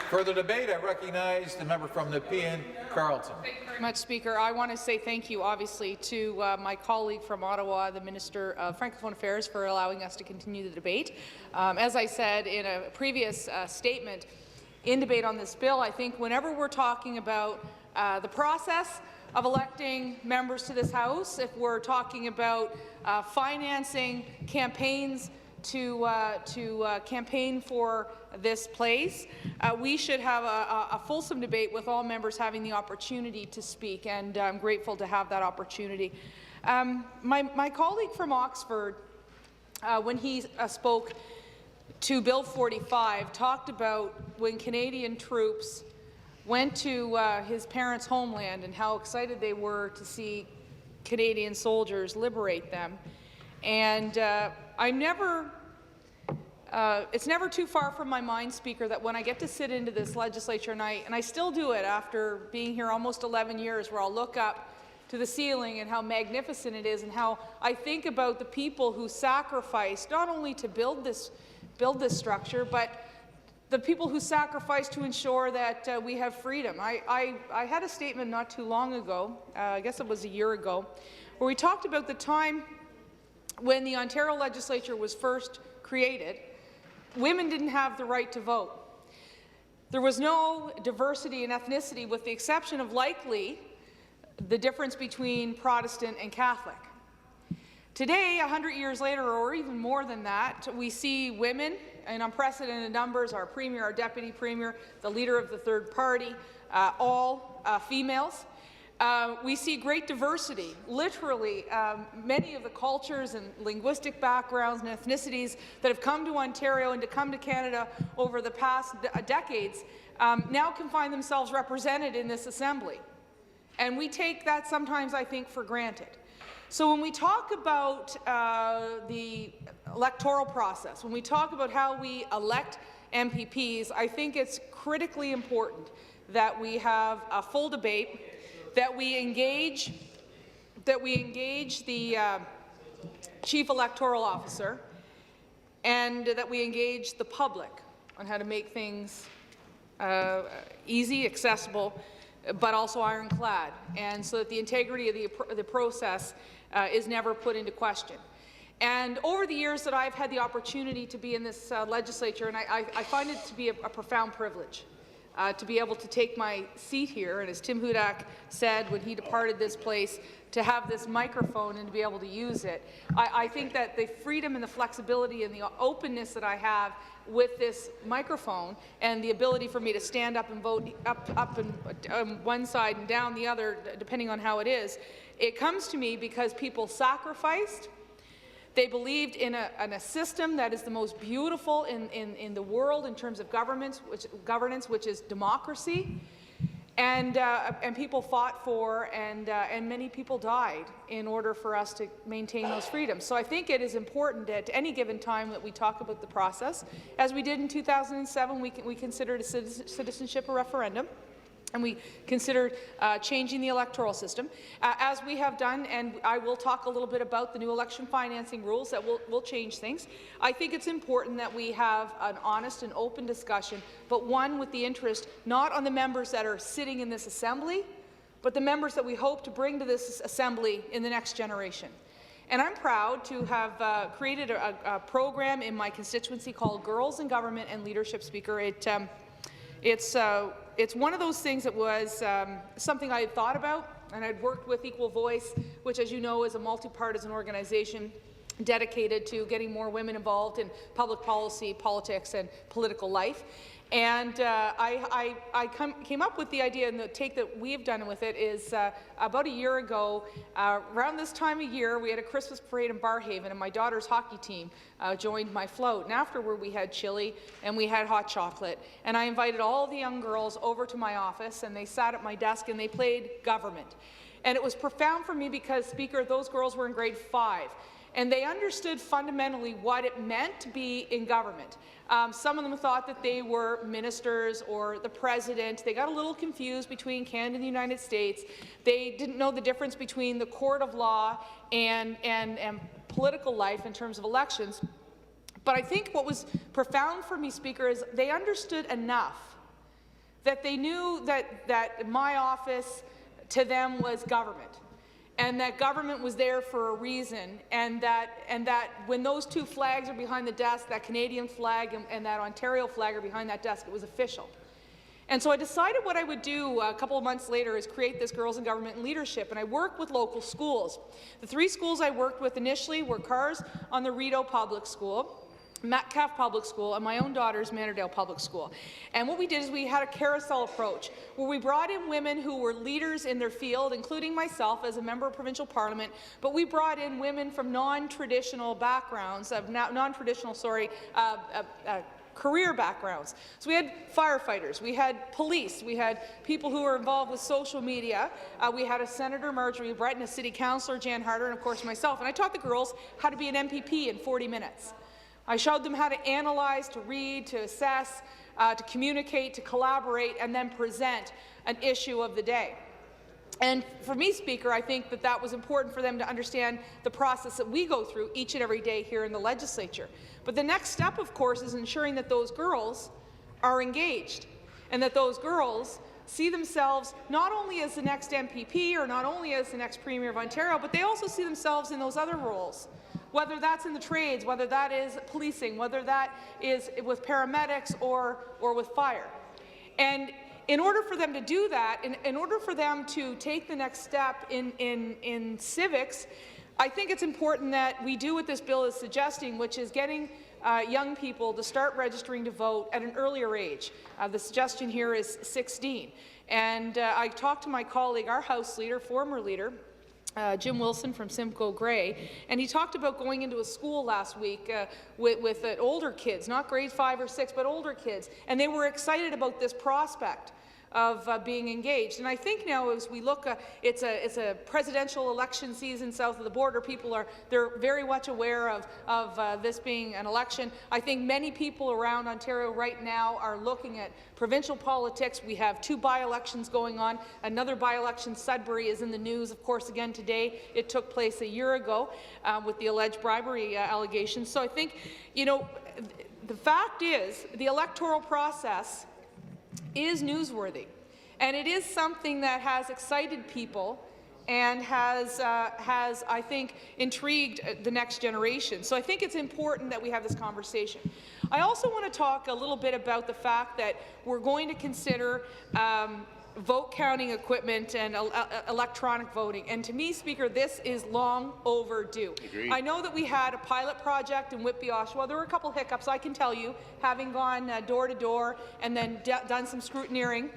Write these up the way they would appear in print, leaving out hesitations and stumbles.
Further debate, I recognize the member from Nepean, Carleton. Thank you very much, Speaker. I want to say thank you, obviously, to my colleague from Ottawa, the Minister of Francophone Affairs, for allowing us to continue the debate. As I said in a previous statement, in debate on this bill, I think whenever we're talking about the process of electing members to this House, if we're talking about financing campaigns to campaign for this place, we should have a fulsome debate with all members having the opportunity to speak, and I'm grateful to have that opportunity. My colleague from Oxford, when he spoke to Bill 45, talked about when Canadian troops went to his parents' homeland and how excited they were to see Canadian soldiers liberate them. And it's never too far from my mind, Speaker, that when I get to sit into this legislature, and I still do it after being here almost 11 years, where I'll look up to the ceiling and how magnificent it is, and how I think about the people who sacrificed not only to build this structure, but the people who sacrificed to ensure that we have freedom. I had a statement not too long ago, I guess it was a year ago, where we talked about the time when the Ontario legislature was first created. Women didn't have the right to vote. There was no diversity in ethnicity, with the exception of likely the difference between Protestant and Catholic. Today, 100 years later, or even more than that, we see women in unprecedented numbers, our Premier, our Deputy Premier, the Leader of the Third Party, all females. We see great diversity. Literally, many of the cultures and linguistic backgrounds and ethnicities that have come to Ontario and to come to Canada over the past decades now can find themselves represented in this Assembly. And we take that sometimes, I think, for granted. So when we talk about the electoral process, when we talk about how we elect MPPs, I think it's critically important that we have a full debate, that we engage the Chief Electoral Officer, and that we engage the public on how to make things easy, accessible, but also ironclad, and so that the integrity of the process is never put into question. And over the years that I've had the opportunity to be in this legislature, and I find it to be a profound privilege to be able to take my seat here, and as Tim Hudak said when he departed this place, to have this microphone and to be able to use it. I think that the freedom and the flexibility and the openness that I have with this microphone, and the ability for me to stand up and vote up and one side and down the other, depending on how it is, it comes to me because people sacrificed. They believed in a system that is the most beautiful in the world in terms of governance, which is democracy. And people fought for, and many people died in order for us to maintain those freedoms. So I think it is important at any given time that we talk about the process. As we did in 2007, we considered a citizenship a referendum, and we considered changing the electoral system, as we have done, and I will talk a little bit about the new election financing rules that will change things. I think it's important that we have an honest and open discussion, but one with the interest not on the members that are sitting in this Assembly, but the members that we hope to bring to this Assembly in the next generation. And I'm proud to have created a program in my constituency called Girls in Government and Leadership, Speaker. It's one of those things that was something I had thought about, and I'd worked with Equal Voice, which, as you know, is a multi-partisan organization dedicated to getting more women involved in public policy, politics, and political life. And I came up with the idea, and the take that we've done with it is about a year ago, around this time of year, we had a Christmas parade in Barrhaven, and my daughter's hockey team joined my float. And afterward, we had chili and we had hot chocolate. And I invited all the young girls over to my office, and they sat at my desk and they played government. And it was profound for me because, Speaker, those girls were in grade 5. And they understood fundamentally what it meant to be in government. Some of them thought that they were ministers or the president. They got a little confused between Canada and the United States. They didn't know the difference between the court of law and political life in terms of elections. But I think what was profound for me, Speaker, is they understood enough that they knew that my office to them was government, and that government was there for a reason, and that when those two flags are behind the desk, that Canadian flag and that Ontario flag are behind that desk, it was official. And so I decided what I would do a couple of months later is create this Girls in Government and Leadership, and I worked with local schools. The 3 schools I worked with initially were Cars on the Rideau Public School, Metcalfe Public School, and my own daughter's Mannerdale Public School. And what we did is we had a carousel approach, where we brought in women who were leaders in their field, including myself as a member of provincial parliament, but we brought in women from non-traditional backgrounds, career backgrounds. So we had firefighters, we had police, we had people who were involved with social media, we had a Senator Marjorie Breton, a city councillor Jan Harder, and of course myself. And I taught the girls how to be an MPP in 40 minutes. I showed them how to analyze, to read, to assess, to communicate, to collaborate, and then present an issue of the day. And for me, Speaker, I think that was important for them to understand the process that we go through each and every day here in the legislature. But the next step, of course, is ensuring that those girls are engaged, and that those girls see themselves not only as the next MPP or not only as the next Premier of Ontario, but they also see themselves in those other roles, whether that's in the trades, whether that is policing, whether that is with paramedics or with fire. And in order for them to do that, in order for them to take the next step in civics, I think it's important that we do what this bill is suggesting, which is getting young people to start registering to vote at an earlier age. The suggestion here is 16. And I talked to my colleague, our House leader, former leader, Jim Wilson from Simcoe Grey, and he talked about going into a school last week with older kids, not grades 5 or 6, but older kids, and they were excited about this prospect of being engaged. And I think now, as we look, it's a presidential election season south of the border. They're very much aware of this being an election. I think many people around Ontario right now are looking at provincial politics. We have 2 by-elections going on. Another by-election, Sudbury, is in the news, of course, again today. It took place a year ago with the alleged bribery allegations. So I think, you know, the fact is the electoral process is newsworthy, and it is something that has excited people and has, I think, intrigued the next generation. So I think it's important that we have this conversation. I also want to talk a little bit about the fact that we're going to consider vote counting equipment and electronic voting. And to me, Speaker, this is long overdue. Agreed. I know that we had a pilot project in Whitby, Oshawa. There were a couple hiccups, I can tell you, having gone door to door and then done some scrutineering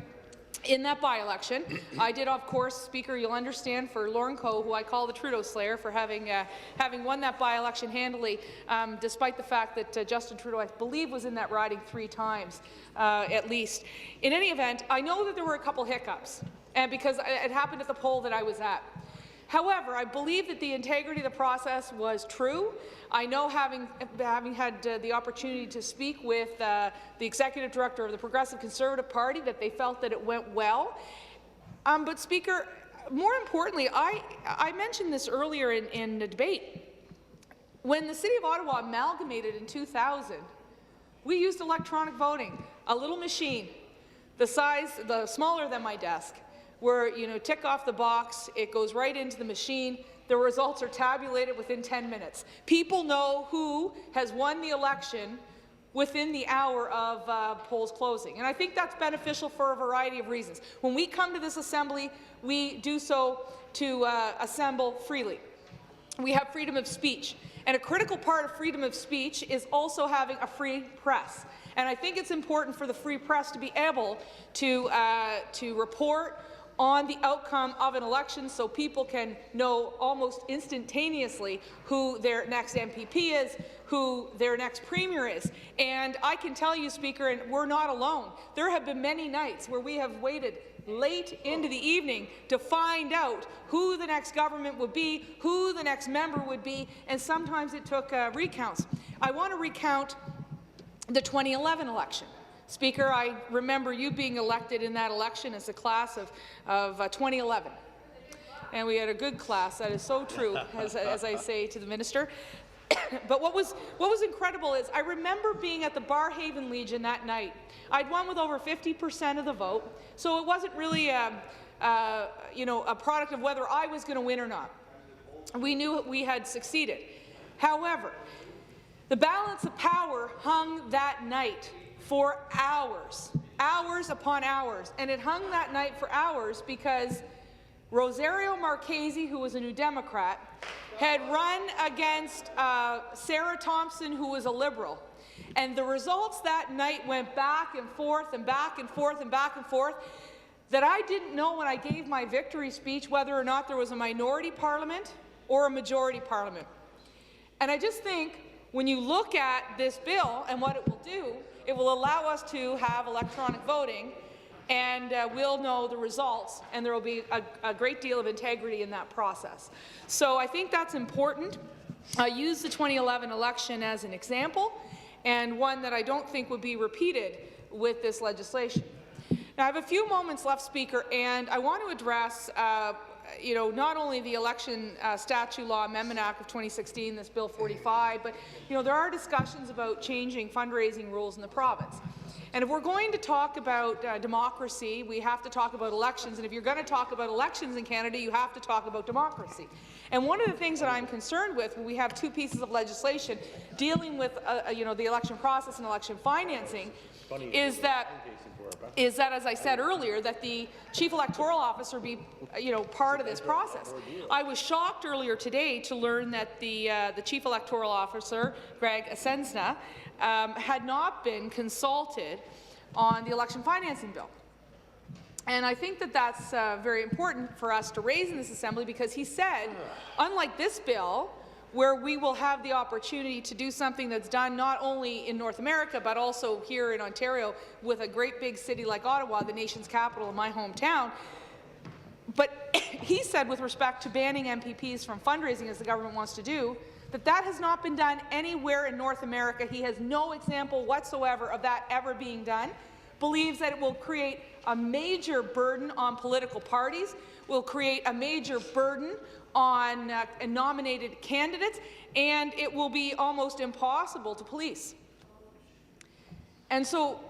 in that by-election. I did, of course, Speaker, you'll understand, for Lauren Coe, who I call the Trudeau Slayer, for having won that by-election handily, despite the fact that Justin Trudeau, I believe, was in that riding 3 times, at least. In any event, I know that there were a couple hiccups, and because it happened at the poll that I was at. However, I believe that the integrity of the process was true. I know, having had the opportunity to speak with the Executive Director of the Progressive Conservative Party, that they felt that it went well. But, Speaker, more importantly, I mentioned this earlier in the debate. When the City of Ottawa amalgamated in 2000, we used electronic voting, a little machine, the smaller than my desk, where you tick off the box, it goes right into the machine, the results are tabulated within 10 minutes. People know who has won the election within the hour of polls closing. And I think that's beneficial for a variety of reasons. When we come to this assembly, we do so to assemble freely. We have freedom of speech. And a critical part of freedom of speech is also having a free press. And I think it's important for the free press to be able to report on the outcome of an election, so people can know almost instantaneously who their next MPP is, who their next Premier is. And I can tell you, Speaker, and we're not alone, there have been many nights where we have waited late into the evening to find out who the next government would be, who the next member would be, and sometimes it took recounts. I want to recount the 2011 election. Speaker, I remember you being elected in that election as the class of 2011. And we had a good class. That is so true, as I say to the minister. But what was incredible is I remember being at the Barrhaven Legion that night. I'd won with over 50% of the vote, so it wasn't really a product of whether I was going to win or not. We knew we had succeeded. However, the balance of power hung that night for hours, hours upon hours, and it hung that night for hours because Rosario Marchese, who was a New Democrat, had run against Sarah Thompson, who was a Liberal. And the results that night went back and forth and back and forth and back and forth that I didn't know when I gave my victory speech whether or not there was a minority parliament or a majority parliament. And I just think when you look at this bill and what it will do, it will allow us to have electronic voting, and we'll know the results, and there will be a great deal of integrity in that process. So I think that's important. I use the 2011 election as an example, and one that I don't think would be repeated with this legislation. Now, I have a few moments left, Speaker, and I want to address not only the Election Statute Law Amendment Act of 2016, this Bill 45, but there are discussions about changing fundraising rules in the province. And if we're going to talk about democracy, we have to talk about elections. And if you're going to talk about elections in Canada, you have to talk about democracy. And one of the things that I'm concerned with when we have two pieces of legislation dealing with the election process and election financing is that, as I said earlier, that the Chief Electoral Officer be part of this process. I was shocked earlier today to learn that the Chief Electoral Officer, Greg Asensna, had not been consulted on the election financing bill. And I think that that's very important for us to raise in this Assembly, because he said, unlike this bill, where we will have the opportunity to do something that's done not only in North America but also here in Ontario with a great big city like Ottawa, the nation's capital in my hometown. But he said, with respect to banning MPPs from fundraising, as the government wants to do, that has not been done anywhere in North America. He has no example whatsoever of that ever being done. Believes that it will create a major burden on political parties, will create a major burden on nominated candidates, and it will be almost impossible to police. And so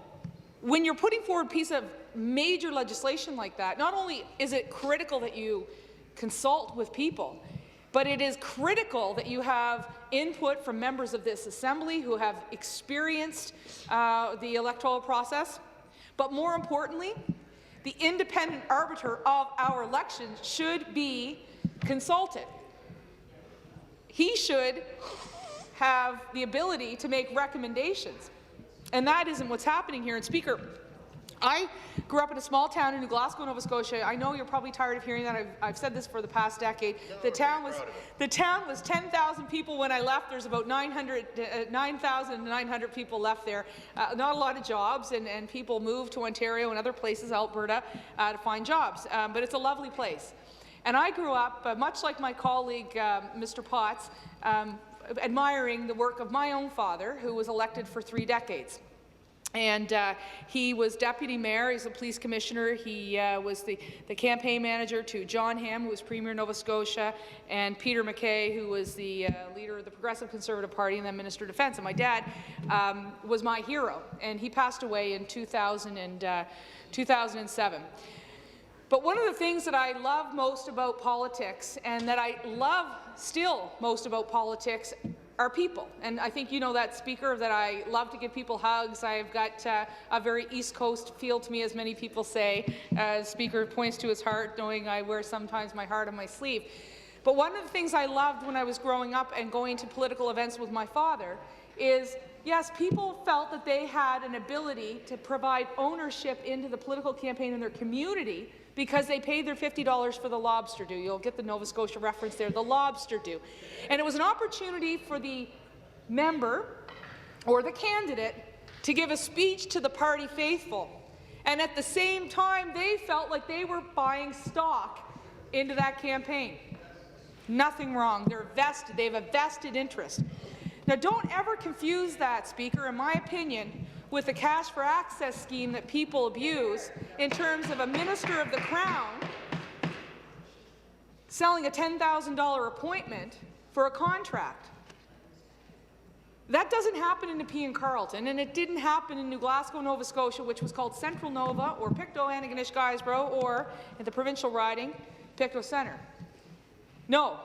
when you're putting forward a piece of major legislation like that, not only is it critical that you consult with people, but it is critical that you have input from members of this Assembly who have experienced the electoral process. But more importantly, the independent arbiter of our elections should be consulted. He should have the ability to make recommendations, and that isn't what's happening here. And Speaker, I grew up in a small town in New Glasgow, Nova Scotia. I know you're probably tired of hearing that. I've said this for the past decade. The town was 10,000 people when I left. There's about 9,900 people left there. Not a lot of jobs, and people move to Ontario and other places, Alberta, to find jobs. But it's a lovely place. And I grew up, much like my colleague, Mr. Potts, admiring the work of my own father, who was elected for 3 decades. And he was deputy mayor, he's a police commissioner, he was the campaign manager to John Hamm, who was Premier of Nova Scotia, and Peter MacKay, who was the leader of the Progressive Conservative Party and then Minister of Defence. And my dad was my hero, and he passed away in 2007. But one of the things that I love most about politics, and that I love still most about politics, are people. And I think you know that, Speaker, that I love to give people hugs. I've got a very East Coast feel to me, as many people say. Speaker points to his heart, knowing I wear sometimes my heart on my sleeve. But one of the things I loved when I was growing up and going to political events with my father is, yes, people felt that they had an ability to provide ownership into the political campaign in their community because they paid their $50 for the lobster do. You'll get the Nova Scotia reference there, the lobster do. And it was an opportunity for the member or the candidate to give a speech to the party faithful. And at the same time, they felt like they were buying stock into that campaign. Nothing wrong. They're vested. They have a vested interest. Now, don't ever confuse that, Speaker, in my opinion, with the cash for access scheme that people abuse in terms of a minister of the Crown selling a $10,000 appointment for a contract. That doesn't happen in Nepean Carleton, and it didn't happen in New Glasgow, Nova Scotia, which was called Central Nova, or Pictou Antigonish-Guysborough, or in the provincial riding, Pictou Centre. No.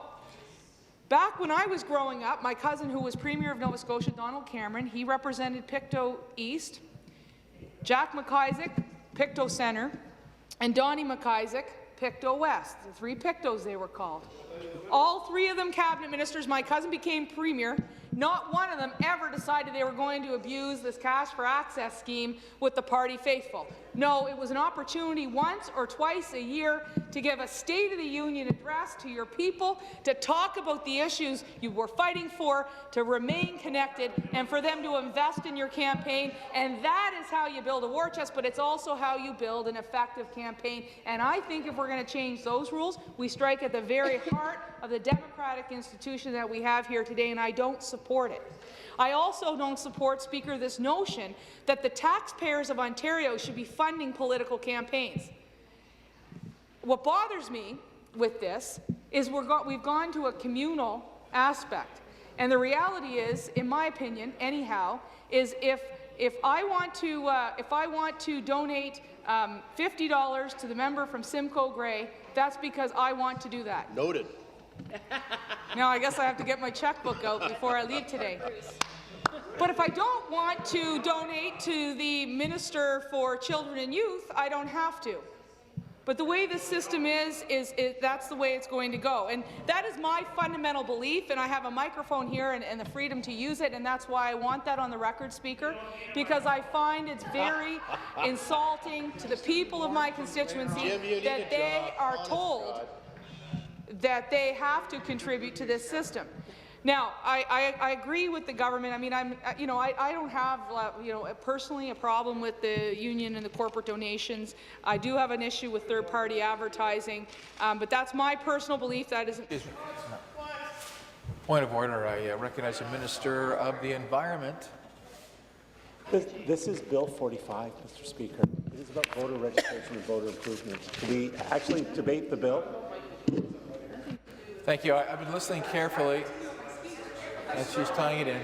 Back when I was growing up, my cousin, who was Premier of Nova Scotia, Donald Cameron, he represented Pictou East, Jack McIsaac, Pictou Centre, and Donnie McIsaac, Pictou West. The 3 Pictous they were called. All 3 of them cabinet ministers. My cousin became Premier. Not one of them ever decided they were going to abuse this cash for access scheme with the party faithful. No, it was an opportunity once or twice a year to give a State of the Union address to your people, to talk about the issues you were fighting for, to remain connected, and for them to invest in your campaign. And that is how you build a war chest, but it's also how you build an effective campaign. And I think if we're going to change those rules, we strike at the very heart of the democratic institution that we have here today, and I don't support it. I also don't support, Speaker, this notion that the taxpayers of Ontario should be funding political campaigns. What bothers me with this is we've gone to a communal aspect, and the reality is, in my opinion, anyhow, is if I want to donate $50 to the member from Simcoe Grey, that's because I want to do that. Noted. Now, I guess I have to get my checkbook out before I leave today. But if I don't want to donate to the Minister for Children and Youth, I don't have to. But the way this system is that's the way it's going to go. And that is my fundamental belief, and I have a microphone here and the freedom to use it, and that's why I want that on the record, Speaker, because I find it's very insulting to the people of my constituency that they are told that they have to contribute to this system. Now, I agree with the government. I mean, I don't have, personally a problem with the union and the corporate donations. I do have an issue with third-party advertising, but that's my personal belief. That isn't. Point of order. I recognize the Minister of the Environment. This is Bill 45, Mr. Speaker. It is about voter registration and voter improvement. Can we actually debate the bill? Thank you. I've been listening carefully as she's tying it in.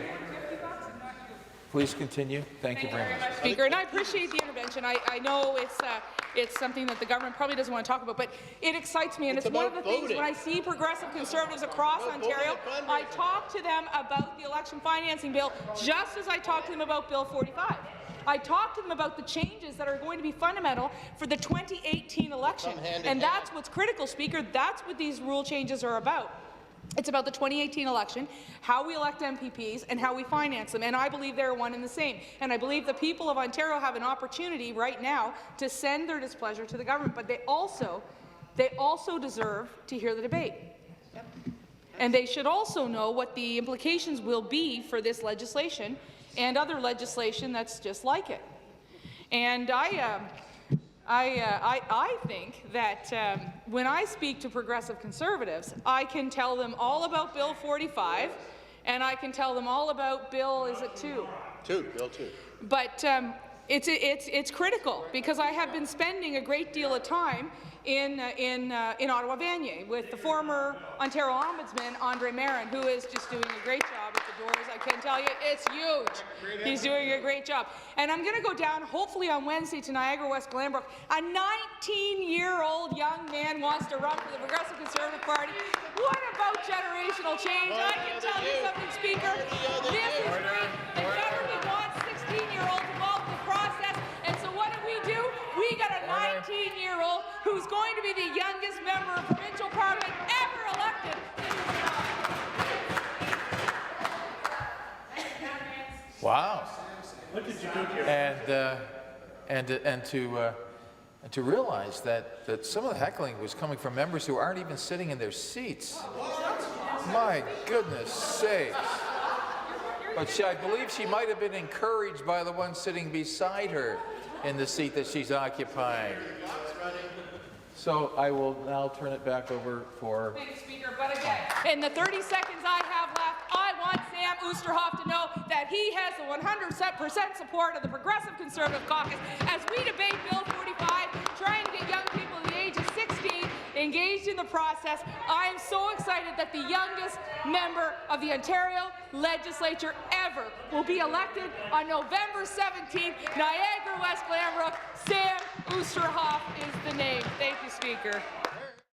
Please continue. Thank you very much. Speaker, and I appreciate the intervention. I know it's something that the government probably doesn't want to talk about, but it excites me, and it's one of the things when I see progressive Conservatives across Ontario, I talk to them about the election financing bill just as I talk to them about Bill 45. I talked to them about the changes that are going to be fundamental for the 2018 election, and that's what's critical, Speaker. That's what these rule changes are about. It's about the 2018 election, how we elect MPPs, and how we finance them, and I believe they're one and the same. And I believe the people of Ontario have an opportunity right now to send their displeasure to the government, but they also deserve to hear the debate. And they should also know what the implications will be for this legislation and other legislation that's just like it. And I think that when I speak to progressive Conservatives, I can tell them all about Bill 45, and I can tell them all about Bill, is it 2? 2, Bill 2. But it's critical, because I have been spending a great deal of time in Ottawa Vanier with the former Ontario Ombudsman, Andre Marin, who is just doing a great job at the doors. I can tell you, it's huge. He's doing a great job. And I'm going to go down, hopefully on Wednesday, to Niagara West Glenbrook. A 19-year-old young man wants to run for the Progressive Conservative Party. What about generational change? I can tell you something, Speaker. This is great. The government wants 16-year-olds involved in the process. And so what do? We got a 19-year-old who's going to be the youngest member of provincial parliament ever elected. Wow. And to realize that some of the heckling was coming from members who aren't even sitting in their seats. My goodness sakes. But I believe she might have been encouraged by the one sitting beside her in the seat that she's occupying. So I will now turn it back over for... Thank you, Speaker. But again, in the 30 seconds I have left, I want Sam Oosterhoff to know that he has the 100% support of the Progressive Conservative Caucus as we debate Bill 45, trying to get young people at the age of 16 engaged in the process. I am so excited that the youngest member of the Ontario legislature ever ever will be elected on November 17th. Niagara West Glanbrook, Sam Oosterhoff is the name. Thank you, Speaker.